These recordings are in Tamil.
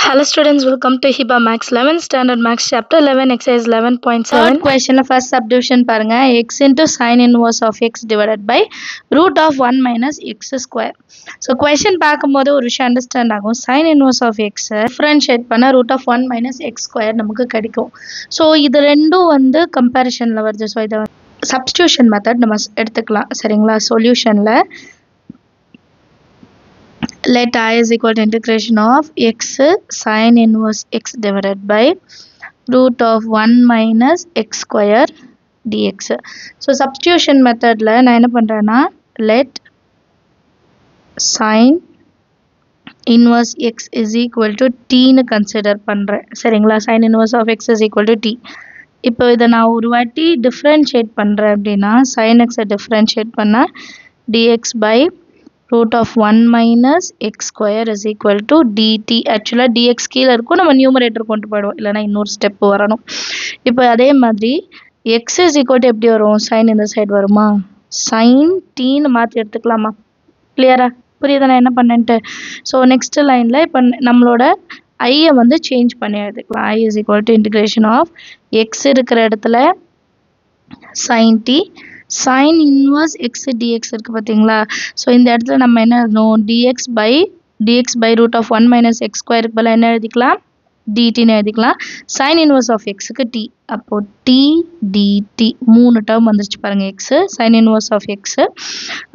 Hello students, welcome to HIBA Max 11th Standard Max Chapter 11 Exercise 11.7. Third question first subdivision பாருங்க x into sin inverse of x divided by root of 1 minus x square. So question பார்க்கும்போது ஒரு விஷயம் understand ஆகும். sin inverse of x differentiate பண்ண root of 1 minus x square நமக்கு கிடைக்கும். So இது ரெண்டும் வந்து comparisonல வருது. So இதை substitution method நம்ம எடுத்துக்கலாம். சரிங்களா? Solutionல let I is equal to integration of x sin inverse x divided by root of 1 minus x square dx. So substitution method la na enna pandrena let sin inverse x is equal to t nu consider பண்றேன். சரிங்களா? sin inverse of x is equal to t. இப்போ இதை நான் ஒரு வாட்டி differentiate பண்றேன் அப்படின்னா sin x differentiate பண்ணா dx by root of 1 minus x square is equal to dt. Actually dx கீழ இருக்கும், நம்ம numerator கொண்டு போயிடுவோம், இல்லைனா இன்னொரு ஸ்டெப் வரணும். இப்போ அதே மாதிரி x is equal to எப்படி வரும்? sin இந்த சைடு வருமா? sin t ன்னு மாற்றி எடுத்துக்கலாமா? கிளியரா? புரியுதா நான் என்ன பண்ணேன்ட்டு? ஸோ நெக்ஸ்ட் லைனில் இப்போ நம்மளோட ஐயை வந்து சேஞ்ச் பண்ணி எடுத்துக்கலாம். I is equal to integration of x இருக்கிற இடத்துல sin t sin inverse x dx இருக்கு பார்த்தீங்களா? ஸோ இந்த இடத்துல நம்ம என்ன எழுதணும்? dx by root of 1 minus x square க்கு பதிலா என்ன எழுதிக்கலாம்? dt ன்னு எழுதிக்கலாம். sin inverse of x க்கு t. அப்போ t dt மூணு டேர்ம் வந்துருச்சு பாருங்க. x sin inverse of x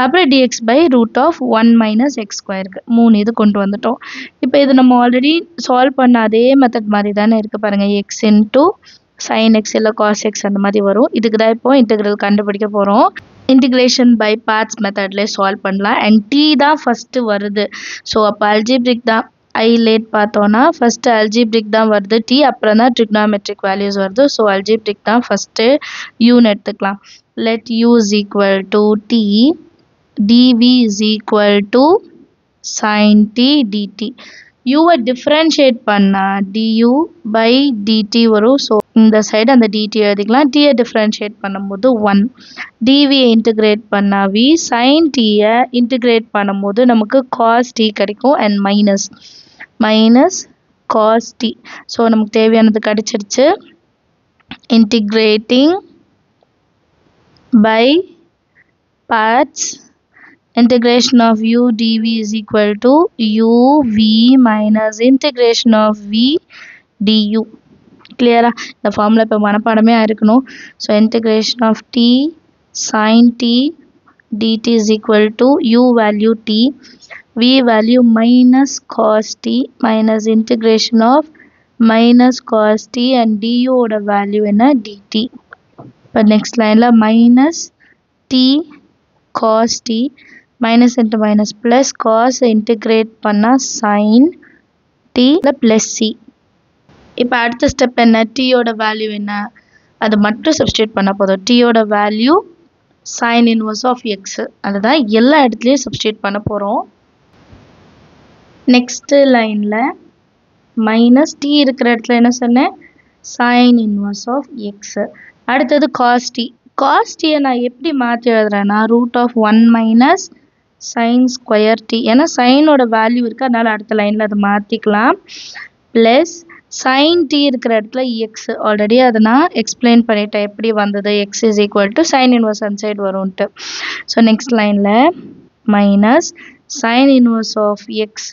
அப்புறம் dx by root of 1 minus x square க்கு மூணு இது கொண்டு வந்துட்டோம். இப்போ இது நம்ம ஆல்ரெடி சால்வ் பண்ண அதே மெத்தட் மாதிரி தானே இருக்கு பாருங்க. x into sin x இல்ல cos x அந்த மாதிரி வரும். இதுக்கு தான் இப்போ இன்டெகிரல் கண்டுபிடிக்க போறோம். இன்டிகிரேஷன் பை பார்ட்ஸ் மெத்தட்ல சால்வ் பண்ணலாம். அண்ட் t தான் ஃபர்ஸ்ட் வருது. ஸோ அப்போ அல்ஜிப்ரிக் தான் ஐ லேட் பார்த்தோன்னா ஃபர்ஸ்ட் அல்ஜிப்ரிக் தான் வருது t, அப்புறம் தான் ட்ரிக்னாமெட்ரிக் வேல்யூஸ் வருது. ஸோ அல்ஜிப்ரிக் தான் ஃபர்ஸ்ட் யூன்னு எடுத்துக்கலாம். Let u is equal to t dv is equal to sin t dt. u-வை differentiate பண்ணா du by dt வரும். ஸோ இந்த சைடு அந்த dt எழுதிக்கலாம். t-யை differentiate பண்ணும்போது 1. dv-யை integrate பண்ணா v, sin t-யை integrate பண்ணும்போது நமக்கு cos t கிடைக்கும் and minus cos t. So நமக்கு தேவையானது கிடைச்சிருச்சு. integrating by parts, integration of u dv is equal to u v minus integration of v du. கிளியரா? இந்த ஃபார்முலா இப்போ மனப்பாடமே இருக்கணும். So integration of t sin t dt is equal to u value t, v value minus cos t minus integration of minus cos t and du ஓட வேல்யூ என்ன? dt. இப்போ நெக்ஸ்ட் லைனில் minus t cos t minus into minus plus cos integrate பண்ணா sin t plus c. இப்போ அடுத்த ஸ்டெப் என்ன? t ஓட வேல்யூ என்ன? அது மட்டும் சப்ஸ்டியூட் பண்ண போதும். t ஓட value sin inverse of x, அதுதான் எல்லா இடத்துலையும் சப்ஸ்டியூட் பண்ண போகிறோம். நெக்ஸ்ட் லைனில் மைனஸ் t இருக்கிற இடத்துல என்ன சொன்னேன்? sin inverse of x. அடுத்தது cos t. cos t-யை நான் எப்படி மாற்றி எழுதுறேன்னா root of 1 minus sin square t. ஏன்னா சைனோட வேல்யூ இருக்குது, அதனால் அடுத்த லைனில் அதை மாற்றிக்கலாம். ப்ளஸ் sin t இருக்கிற இடத்துல x. ஆல்ரெடி அதை நான் எக்ஸ்பிளைன் பண்ணிட்டேன் எப்படி வந்தது. x is equal to sin inverse அந்த சைடு வரும்ன்ட்டு. ஸோ நெக்ஸ்ட் லைனில் minus sin inverse of x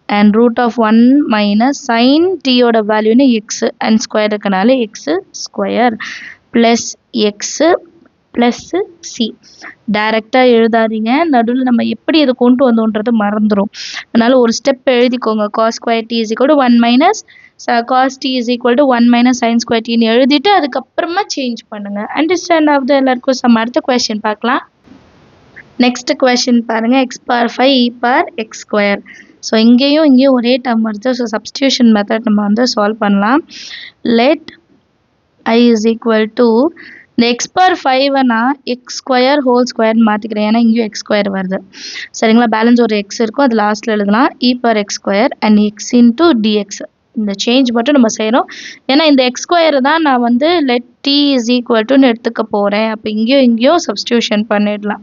and root of 1 minus sin t ஓட வேல்யூன்னு x and ஸ்கொயர் இருக்கனால x square plus x plus C. டைரெக்டாக எழுதாதீங்க, நடுவில் நம்ம எப்படி இதை கொண்டு வந்தோன்றது மறந்துடும். அதனால் ஒரு ஸ்டெப் எழுதிக்கோங்க. cos square t is equal to 1 minus cos t is equal to 1 minus sin square t ன்னு எழுதிட்டு அதுக்கப்புறமா சேஞ்ச் பண்ணுங்கள். அண்டர்ஸ்டாண்ட் ஆகுது எல்லாருக்கும்? சம் அடுத்த கொஸ்டின் பார்க்கலாம். நெக்ஸ்ட் கொஸ்டின் பாருங்கள். x power 5 e power x square. So இங்கேயும் ஒரே டேர்ம் வருது. ஸோ சப்ஸ்டியூஷன் மெத்தட் நம்ம வந்து சால்வ் பண்ணலாம். Let I is equal to இந்த x power 5 நான் x ஸ்கொயர் ஹோல் ஸ்கொயர்னு மாற்றிக்கிறேன். ஏன்னா இங்கேயும் x ஸ்கொயர் வருது. சரிங்களா? பேலன்ஸ் ஒரு x இருக்கும், அது லாஸ்ட்டில் எழுதலாம். e power x square and x into dx. இந்த சேஞ்ச் மட்டும் நம்ம செய்கிறோம். ஏன்னா இந்த x ஸ்கொயர் தான் நான் வந்து let t is equal to எடுத்துக்க போகிறேன். அப்போ இங்கேயும் சப்ஸ்டியூஷன் பண்ணிடலாம்.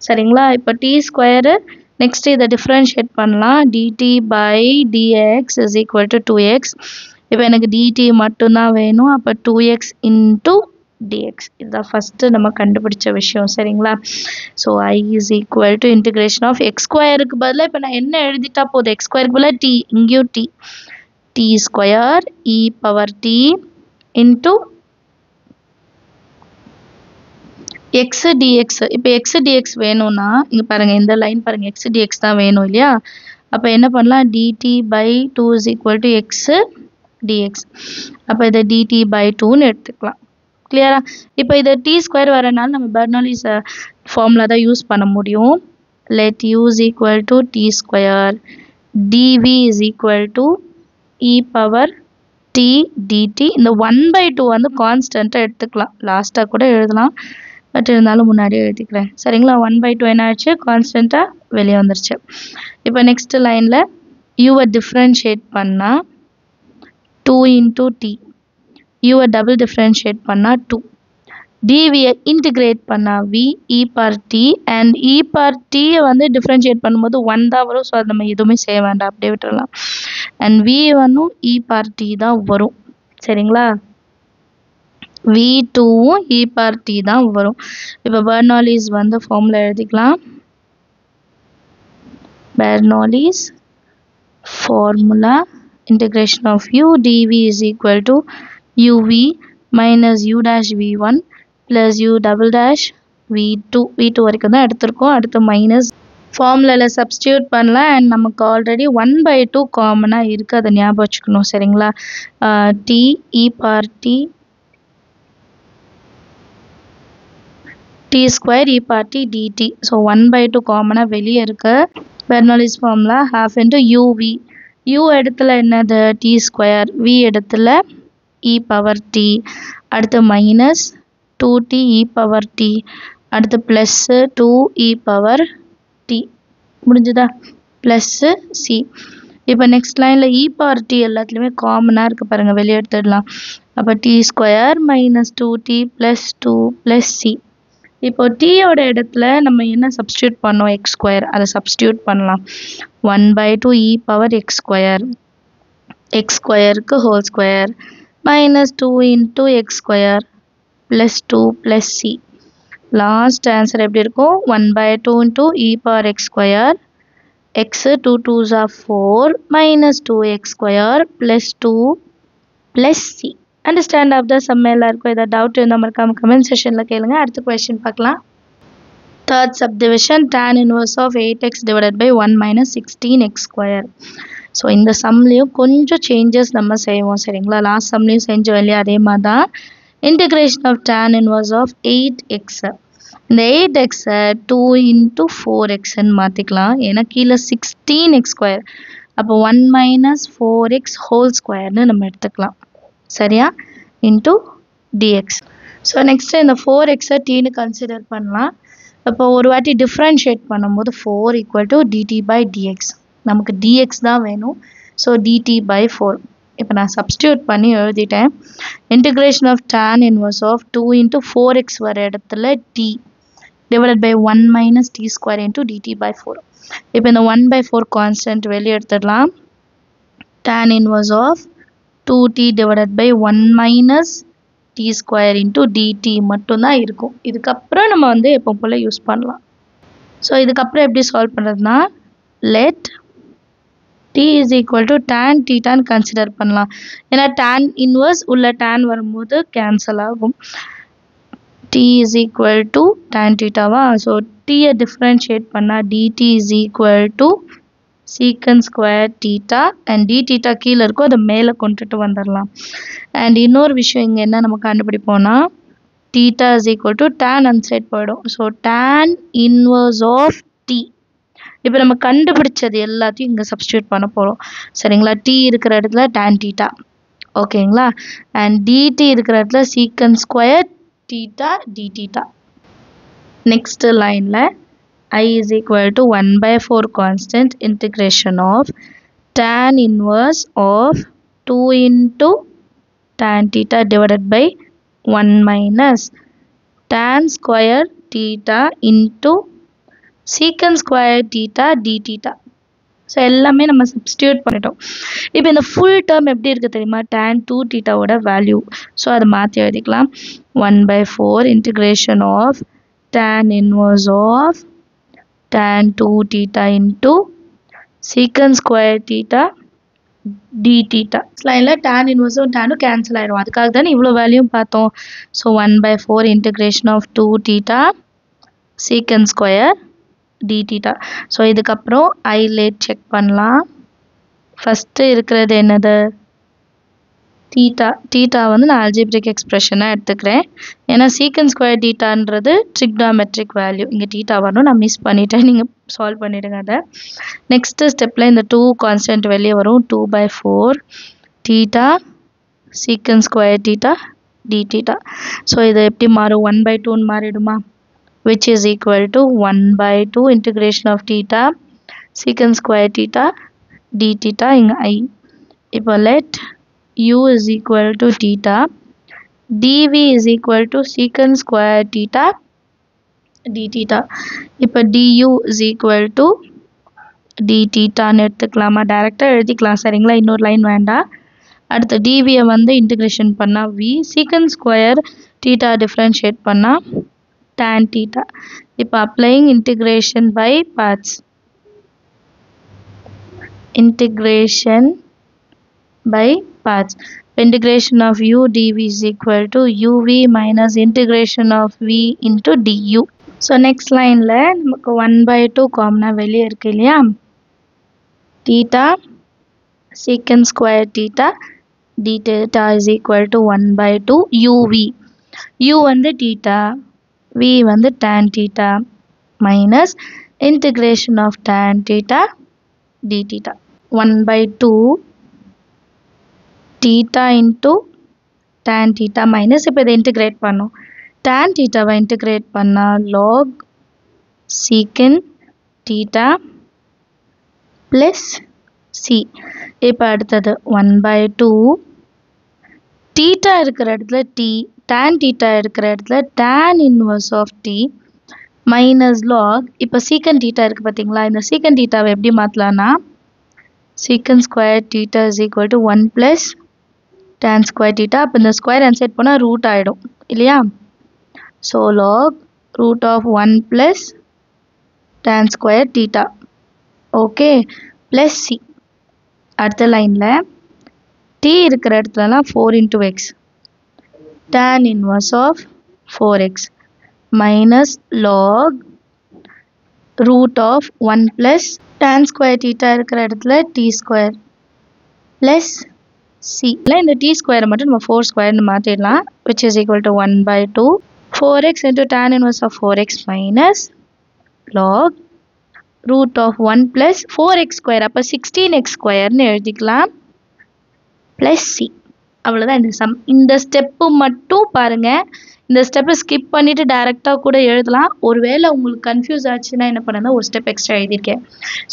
சரிங்களா? இப்போ t ஸ்கொயரு நெக்ஸ்ட் இதை டிஃப்ரென்ஷியேட் பண்ணலாம். dt by dx is equal to 2x. இப்போ எனக்கு dt மட்டும்தான் வேணும். அப்போ 2x into dx. இதுதான் ஃபஸ்ட்டு நம்ம கண்டுபிடிச்ச விஷயம். சரிங்களா? So I is equal to integration of x ஸ்கொயருக்கு பதிலாக இப்போ நான் என்ன எழுதிட்டா போதும்? x ஸ்கொயருக்கு பதிலாக t, இங்கேயும் t. t square e power t into x dx. இப்போ x dx வேணும்னா இங்கே பாருங்கள், இந்த லைன் பாருங்கள், x dx தான் வேணும் இல்லையா? அப்போ என்ன பண்ணலாம்? dt by 2 is equal to x dx. அப்போ இதை dt by 2ன்னு எடுத்துக்கலாம். கிளியரா? இப்போ இதை t ஸ்கொயர் வரனால நம்ம பெர்னோலிஸ் ஃபார்முலா தான் யூஸ் பண்ண முடியும். let u is equal to t square dv is equal to e power t dt. இந்த 1/2 வந்து கான்ஸ்டண்ட்டாக எடுத்துக்கலாம். லாஸ்ட்டாக கூட எழுதலாம், பட் இருந்தாலும் முன்னாடியே எழுதிக்கிறேன். சரிங்களா? 1/2 என்ன ஆச்சு? கான்ஸ்டண்ட்டாக வெளியே வந்துருச்சு. இப்போ நெக்ஸ்ட் லைனில் யூவை டிஃப்ரென்ஷியேட் பண்ணால் 2 into t. யூவை டபுள் டிஃப்ரென்ஷியேட் பண்ணால் 2. dvயை இன்டிகிரேட் பண்ணால் v e power t. And e power t-யை வந்து டிஃப்ரென்ஷியேட் பண்ணும்போது 1 தான் வரும். ஸோ அது நம்ம எதுவுமே செய்ய வேண்டாம், அப்படியே விட்டுடலாம். அண்ட் v வந்து e power t தான் வரும். சரிங்களா? v2வும் e power t தான் வரும். இப்போ பெர்னோலிஸ் வந்து ஃபார்முலா எழுதிக்கலாம். Bernoulli's formula integration of u dv is equal to uv minus u dash v1 plus u double dash v2 வரைக்கும் தான் எடுத்திருக்கோம். அடுத்து மைனஸ் ஃபார்முலாவில் சப்ஸ்டியூட் பண்ணலாம். அண்ட் நமக்கு ஆல்ரெடி 1/2 காமனாக இருக்குது, அதை ஞாபகம் வச்சுக்கணும். சரிங்களா? t e power t t square e power t dt. So 1/2 காமனாக வெளியே இருக்கு. Bernoulli's formula half into uv. u இடத்துல என்னது? t square. v இடத்துல e power t. அடுத்து minus 2t e power t. அடுத்து ப்ளஸ் 2 e power t. முடிஞ்சுதா? Plus c. இப்போ நெக்ஸ்ட் லைனில் e power t எல்லாத்துலேயுமே காமனாக இருக்குது பாருங்கள், வெளியே எடுத்துடலாம். அப்போ t square minus 2t plus 2 plus c. இப்போ டீயோட இடத்துல நம்ம என்ன சப்ஸ்டியூட் பண்ணோம்? X square. அதை சப்ஸ்டியூட் பண்ணலாம். 1/2 e power x square. X ஸ்கொயருக்கு whole square minus 2 into x square plus 2 plus c. Last answer எப்படி இருக்கும்? 1/2 into e power x ஸ்கொயர். x 2 2s are 4 minus 2x square plus 2 plus c. Understand of the sum எல்லாருக்கும் ஏதாவது டவுட் இருந்தால் மறக்காம கமெண்ட் செஷனில் கேளுங்க. அடுத்த கொஸ்டின் பார்க்கலாம். Third subdivision tan inverse of 8x divided by 1 minus 16x square. So இந்த சம்லேயும் கொஞ்சம் சேஞ்சஸ் நம்ம செய்வோம். சரிங்களா? லாஸ்ட் சம்லேயும் செஞ்சோம் இல்லையா? அதே மாதிரி தான் integration of tan inverse of 8x. இந்த 8xை 2 into 4xன்னு மாற்றிக்கலாம். ஏன்னா கீழே 16x ஸ்கொயர். அப்போ 1 minus 4x ஹோல் ஸ்கொயர்னு நம்ம எடுத்துக்கலாம். சரியா? Into dx. ஸோ நெக்ஸ்ட்டு இந்த 4xை டீன்னு கன்சிடர் பண்ணலாம். இப்போ ஒரு வாட்டி டிஃப்ரென்ஷியேட் பண்ணும்போது 4 equal to dt by dx. நமக்கு dx தான் வேணும். So dt by 4. இப்போ நான் சப்ஸ்டியூட் பண்ணி எழுதிட்டேன். Integration of tan inverse of 2 into 4x வர இடத்துல t divided by 1 minus t square into dt by 4. இப்போ இந்த 1/4 கான்ஸ்டன்ட் வெளியே எடுத்துடலாம். tan inverse of 2t divided by 1 minus t square into dt மட்டும்தான் இருக்கும். இதுக்கப்புறம் நம்ம வந்து எப்போ போல் யூஸ் பண்ணலாம். ஸோ இதுக்கப்புறம் எப்படி சால்வ் பண்ணுறதுனா, let t is equal to tan thetaன்னு கன்சிடர் பண்ணலாம். ஏன்னா tan inverse உள்ள tan வரும்போது கேன்சல் ஆகும். t is equal to tan thetaவா? ஸோ t-யை டிஃப்ரென்ஷியேட் பண்ணால் dt is equal to secant square theta and d theta கீழே இருக்கும், அதை மேலே கொண்டுட்டு வந்துடலாம். அண்ட் இன்னொரு விஷயம் இங்கே என்ன நம்ம கண்டுபிடிப்போம்னா, theta is equal to tan அந்த சைட் போயிடும். So tan inverse of t. இப்போ நம்ம கண்டுபிடிச்சது எல்லாத்தையும் இங்கே சப்ஸ்டியூட் பண்ண போகிறோம். சரிங்களா? t இருக்கிற இடத்துல tan theta. ஓகேங்களா? அண்ட் dt இருக்கிற இடத்துல secant square theta d theta. Next லைனில் I is equal to 1/4 constant integration of tan inverse of 2 into tan theta divided by 1 minus tan square theta into secant square theta d theta. So எல்லாமே நம்ம சப்ஸ்டியூட் பண்ணிட்டோம். இப்போ இந்த ஃபுல் டேர்ம் எப்படி இருக்குது தெரியுமா? tan 2 தீட்டாவோட value. ஸோ அதை மாற்றி எழுதிக்கலாம். 1/4 integration of tan inverse of tan 2 theta into secant square theta d theta. ஸ்லைடில் tan inverse tan கேன்சல் ஆயிடும். அதுக்காக தானே இவ்வளோ வேல்யூ பார்த்தோம். So 1/4 integration of 2 theta secant square d theta. So இதுக்கப்புறம் ஐலேட் செக் பண்ணலாம். ஃபஸ்ட்டு இருக்கிறது என்னது? தீட்டா வந்து நான் அல்ஜிப்ரிக் எக்ஸ்பிரஷனாக எடுத்துக்கிறேன். ஏன்னா secant square தீட்டான்றது ட்ரிக்னாமெட்ரிக் வேல்யூ. இங்கே தீட்டா வரணும், நான் மிஸ் பண்ணிவிட்டேன். நீங்கள் சால்வ் பண்ணிவிடுங்க அதை. நெக்ஸ்ட்டு ஸ்டெப்பில் இந்த 2 கான்ஸ்டன்ட் வெளியே வரும். 2/4 theta secant square theta d theta. So இது எப்படி மாறும்? 1/2ன்னு மாறிடுமா? which is equal to 1/2 integration of theta secant square theta d theta இங்க I. இப்போ let u is equal to theta, dv is equal to secant square theta d theta. இப்போ du is equal to d theta ன்னு எடுத்துக்கலாமா? டைரெக்டாக எழுதிக்கலாம் சரிங்களா? இன்னொரு லைன் வேண்டாம். அடுத்து dv வந்து இன்டிகிரேஷன் பண்ணால் v, secant square theta differentiate பண்ணால் tan theta. இப்போ applying integration by parts. Integration by parts. Integration of u dv is equal to uv minus integration of v into du. So next line la நமக்கு 1/2 காமனா வெளியே இருக்கு இல்லையா? theta secant square theta d theta is equal to 1/2 uv. u வந்து theta, v வந்து tan theta minus integration of tan theta d theta. 1/2 theta into tan theta minus இப்போ இதை இன்டிகிரேட் பண்ணோம். tan theta வை இன்டிகிரேட் பண்ணால் log secant theta plus c. இப்போ அடுத்தது 1/2 theta இருக்கிற இடத்துல t, tan theta இருக்கிற இடத்துல tan inverse of t minus log. இப்போ secant theta இருக்கு பார்த்தீங்களா? இந்த secant theta வை எப்படி மாற்றலாம்னா secant square theta is equal to 1 plus tan square theta. அப்போ இந்த ஸ்கொயர் ஆன்சைட் போனால் ரூட் ஆகிடும் இல்லையா? So log root of 1 plus tan square theta. Okay, plus c. அடுத்த லைனில் t இருக்கிற இடத்துலலாம் 4 into x tan inverse of 4x minus log root of 1 plus tan square theta இருக்கிற இடத்துல t square plus c. இந்த t square மட்டும் நம்ம 4 square மாற்றிடலாம், which is equal to 1/2 4x into tan inverse of 4x minus log root of 1 plus 4x square. அப்போ 16x squareன்னு எழுதிக்கலாம் plus c. அவ்வளோதான் இந்த சம். இந்த ஸ்டெப்பு மட்டும் பாருங்கள். இந்த ஸ்டெப்பை ஸ்கிப் பண்ணிவிட்டு டேரெக்டாக கூட எழுதலாம். ஒருவேளை உங்களுக்கு கன்ஃபியூஸ் ஆச்சுன்னா என்ன பண்ணுன்னா ஒரு ஸ்டெப் எக்ஸ்ட்ரா எழுதியிருக்கேன்.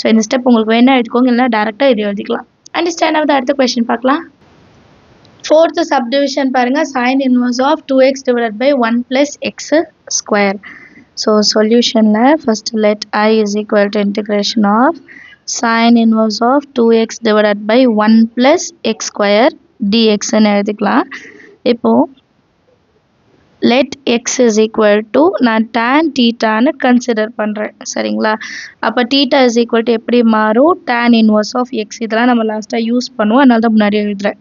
ஸோ இந்த ஸ்டெப் உங்களுக்கு வேணா எழுதிக்கோங்க, இல்லைனா டேரெக்டாக இது எழுதிக்கலாம். அண்டர்ஸ்டாண்ட் ஆகுது? அடுத்த கொஸ்டின் பார்க்கலாம். ஃபோர்த் சப்டிவிஷன் பாருங்கள். sin inverse of 2x divided by 1 plus x square. So சொல்யூஷனில் first let I is equal to integration of sin inverse of 2x divided by 1 plus x square dxன்னு எழுதிக்கலாம். இப்போது let x is equal to நான் tan thetaன்னு கன்சிடர் பண்ணுறேன் சரிங்களா? அப்போ theta is equal to எப்படி மாறும்? tan inverse of x. இதெல்லாம் நம்ம லாஸ்ட்டாக யூஸ் பண்ணுவோம், அதனால தான் முன்னாடி எழுதுகிறேன்.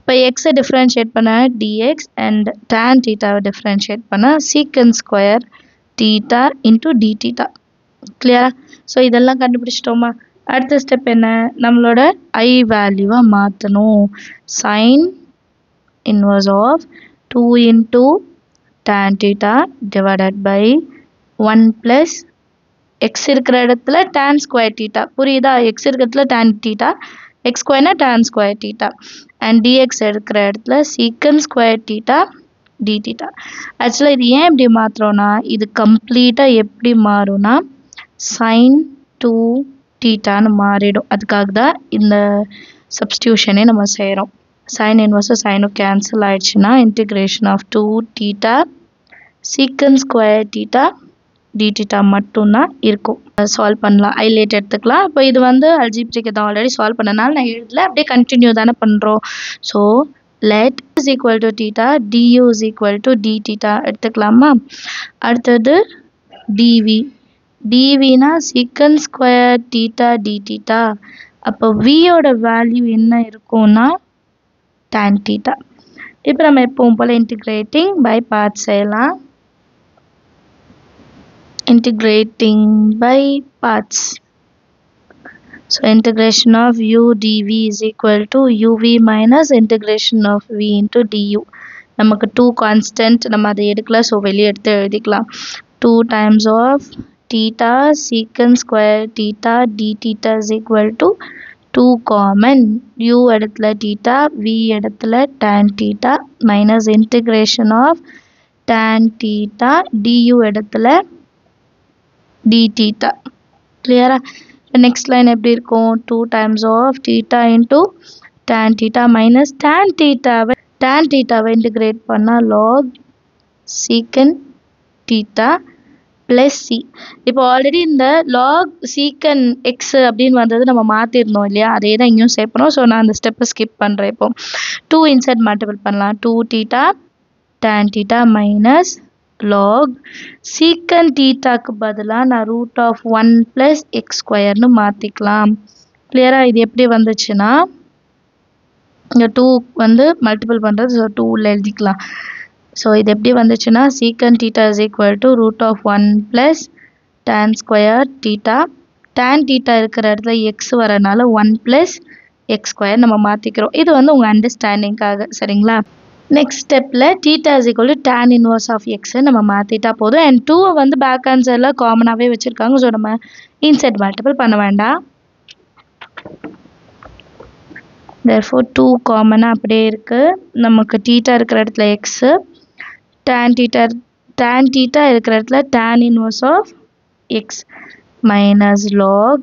இப்போ எக்ஸை டிஃப்ரென்ஷியேட் பண்ண dx and tan thetaவை டிஃப்ரென்ஷியேட் பண்ண secant square theta into d theta. கிளியரா? ஸோ இதெல்லாம் கண்டுபிடிச்சிட்டோமா? அடுத்த ஸ்டெப் என்ன? நம்மளோட I வேல்யூவை மாற்றணும். sin inverse of 2 into tan theta divided by 1 plus x இருக்கிற இடத்துல tan square theta. புரியுதா? x இருக்கிற இடத்துல tan theta, x squareனா tan square theta and dx இருக்கிற இடத்துல secant square theta d theta. ஆக்சுவலாக இது ஏன் இப்படி மாற்றுறோன்னா இது கம்ப்ளீட்டாக எப்படி மாறும்னா sin 2 thetaன்னு மாறிடும். அதுக்காக தான் இந்த சப்ஸ்டியூஷனே நம்ம செய்கிறோம். sin inverse சைனும் கேன்சல் ஆயிடுச்சுன்னா integration of 2 theta secant square theta d theta மட்டும்தான் இருக்கும். சால்வ் பண்ணலாம், ஹைலைட் எடுத்துக்கலாம். இப்போ இது வந்து அல்ஜிப்ரிக் தான் ஆல்ரெடி சால்வ் பண்ணனால நான் எழுதல, அப்படியே கண்டினியூ தானே பண்ணுறோம். So let is equal to theta du is equal to d theta எடுத்துக்கலாமா. அடுத்தது dv, dvனா சீக்கன் ஸ்கொயர் தீட்டா டி தீட்டா. அப்போ வியோட வேல்யூ என்ன இருக்கும்னா tan தீட்டா. இப்போ நம்ம எப்பவும் போல் இன்டிகிரேட்டிங் பை பார்ட்ஸ் செய்யலாம். integrating by parts. So integration of u dv is equal to uv minus integration of v into du. நமக்கு 2 constant நம்ம அதை எடுக்கல, ஸோ வெளியே எடுத்து எழுதிக்கலாம். 2 times of theta secant square theta d theta is equal to 2 common u இடத்துல theta v இடத்துல tan theta minus integration of tan theta du இடத்துல d theta. Clear? Next line எப்படி இருக்கும்? 2 times of theta into tan theta minus tan theta. Tan theta integrate பண்ணா log secant theta plus c. இப்போ ஆல்ரெடி இந்த log secant x அப்படின்னு வந்தது நம்ம மாற்றிருந்தோம் இல்லையா, அதே தான் இங்கேயும் சேர்ப்போம். ஸோ நான் அந்த ஸ்டெப்பை ஸ்கிப் பண்ணுறேன். இப்போ 2 இன்சைட் மல்டிபிள் பண்ணலாம். 2 theta tan theta minus log secant thetaக்கு பதிலாக நான் root of 1 plus x ஸ்கொயர்னு மாற்றிக்கலாம். கிளியரா? இது எப்படி வந்துச்சுன்னா இங்கே 2 வந்து மல்டிபிள் பண்ணுறது, ஸோ 2ல் எழுதிக்கலாம். ஸோ இது எப்படி வந்துச்சுன்னா secant theta is equal to root of 1 plus tan square theta. tan theta இருக்கிற இடத்துல x வரனால 1 plus x ஸ்கொயர் நம்ம மாற்றிக்கிறோம். இது வந்து உங்கள் அண்டர்ஸ்டாண்டிங்காக, சரிங்களா? நெக்ஸ்ட் ஸ்டெப்பில் theta is equal to tan inverse of x நம்ம மாற்றிட்டா போதும். அண்ட் 2 வந்து பேக் ஆன்சரில் காமனாகவே வச்சுருக்காங்க, ஸோ நம்ம இன்சைட் மல்டிபிள் பண்ண வேண்டாம். therefore 2 காமனாக அப்படியே இருக்குது. நமக்கு theta இருக்கிற இடத்துல x, tan theta இருக்கிற இடத்துல tan inverse of x minus log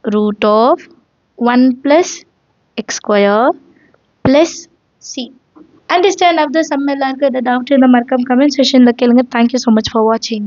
root of 1 plus x square plus c. Understand of the sum எல்லாருக்கும் இந்த டவுட் இந்த மறக்காம கமெண்ட் செக்ஷனில் கேளுங்க. Thank you so much for watching.